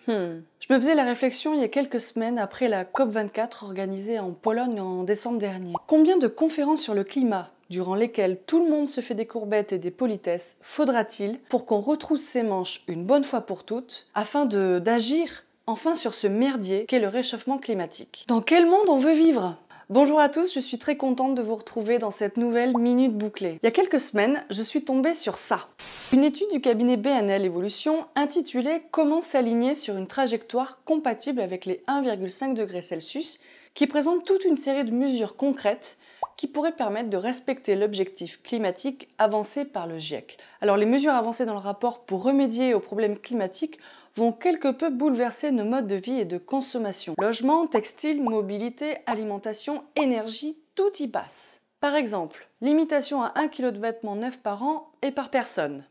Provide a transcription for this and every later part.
Je me faisais la réflexion il y a quelques semaines après la COP24 organisée en Pologne en décembre dernier. Combien de conférences sur le climat, durant lesquelles tout le monde se fait des courbettes et des politesses, faudra-t-il pour qu'on retrousse ses manches une bonne fois pour toutes, afin d'agir enfin sur ce merdier qu'est le réchauffement climatique? Dans quel monde on veut vivre? Bonjour à tous, je suis très contente de vous retrouver dans cette nouvelle Minute Bouclée. Il y a quelques semaines, je suis tombée sur ça. Une étude du cabinet BNL Evolution intitulée « Comment s'aligner sur une trajectoire compatible avec les 1,5 degrés Celsius » qui présente toute une série de mesures concrètes qui pourraient permettre de respecter l'objectif climatique avancé par le GIEC. Alors les mesures avancées dans le rapport pour remédier aux problèmes climatiques vont quelque peu bouleverser nos modes de vie et de consommation. Logement, textile, mobilité, alimentation, énergie, tout y passe. Par exemple, limitation à 1 kg de vêtements neufs par an et par personne.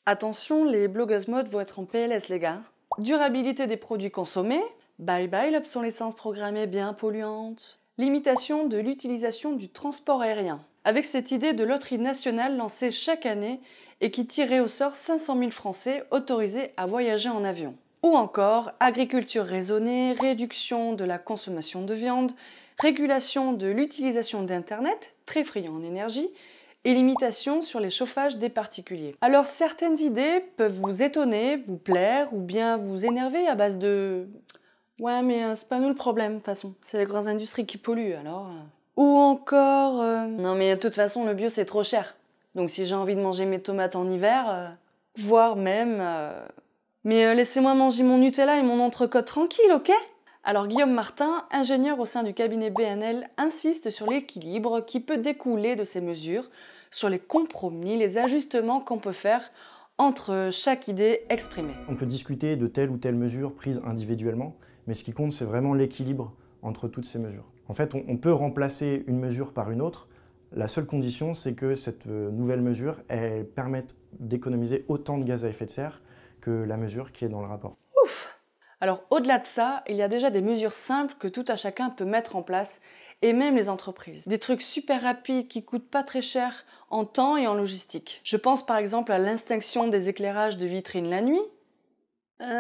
Attention, les blogueuses mode vont être en PLS les gars. Durabilité des produits consommés. Bye bye l'obsolescence programmée bien polluante. Limitation de l'utilisation du transport aérien. Avec cette idée de loterie nationale lancée chaque année et qui tirait au sort 500 000 Français autorisés à voyager en avion. Ou encore agriculture raisonnée, réduction de la consommation de viande, régulation de l'utilisation d'Internet, très friand en énergie, et limitation sur les chauffages des particuliers. Alors certaines idées peuvent vous étonner, vous plaire ou bien vous énerver à base de... Ouais mais c'est pas nous le problème de toute façon, c'est les grandes industries qui polluent alors... Ou encore... Non mais de toute façon le bio c'est trop cher, donc si j'ai envie de manger mes tomates en hiver, voire même... Mais laissez-moi manger mon Nutella et mon entrecôte tranquille, ok ? Alors Guillaume Martin, ingénieur au sein du cabinet BNL, insiste sur l'équilibre qui peut découler de ces mesures, sur les compromis, les ajustements qu'on peut faire entre chaque idée exprimée. On peut discuter de telle ou telle mesure prise individuellement, mais ce qui compte c'est vraiment l'équilibre entre toutes ces mesures. En fait, on peut remplacer une mesure par une autre. La seule condition, c'est que cette nouvelle mesure, elle permette d'économiser autant de gaz à effet de serre que la mesure qui est dans le rapport. Ouf! Alors au-delà de ça, il y a déjà des mesures simples que tout à chacun peut mettre en place, et même les entreprises. Des trucs super rapides qui coûtent pas très cher en temps et en logistique. Je pense par exemple à l'extinction des éclairages de vitrine la nuit.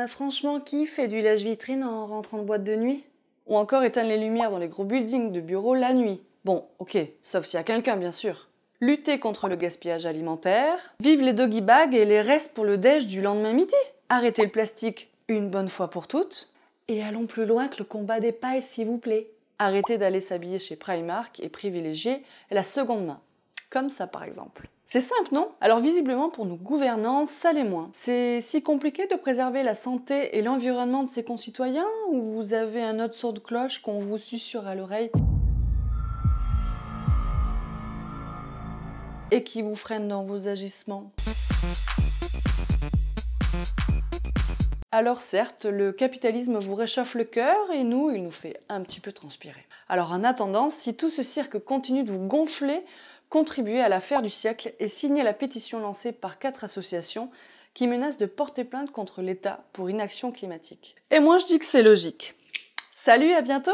Franchement, qui fait du lèche-vitrine en rentrant de boîte de nuit? Ou encore éteindre les lumières dans les gros buildings de bureaux la nuit. Bon, ok, sauf s'il y a quelqu'un bien sûr. Lutter contre le gaspillage alimentaire. Vive les doggy bags et les restes pour le déj du lendemain midi. Arrêter le plastique une bonne fois pour toutes. Et allons plus loin que le combat des pailles, s'il vous plaît. Arrêtez d'aller s'habiller chez Primark et privilégier la seconde main. Comme ça par exemple. C'est simple, non? Alors visiblement pour nos gouvernants, ça l'est moins. C'est si compliqué de préserver la santé et l'environnement de ses concitoyens, ou vous avez un autre son de cloche qu'on vous susurre à l'oreille et qui vous freine dans vos agissements? Alors certes, le capitalisme vous réchauffe le cœur et nous, il nous fait un petit peu transpirer. Alors en attendant, si tout ce cirque continue de vous gonfler, contribuez à l'affaire du siècle et signez la pétition lancée par 4 associations qui menacent de porter plainte contre l'État pour inaction climatique. Et moi je dis que c'est logique. Salut, à bientôt!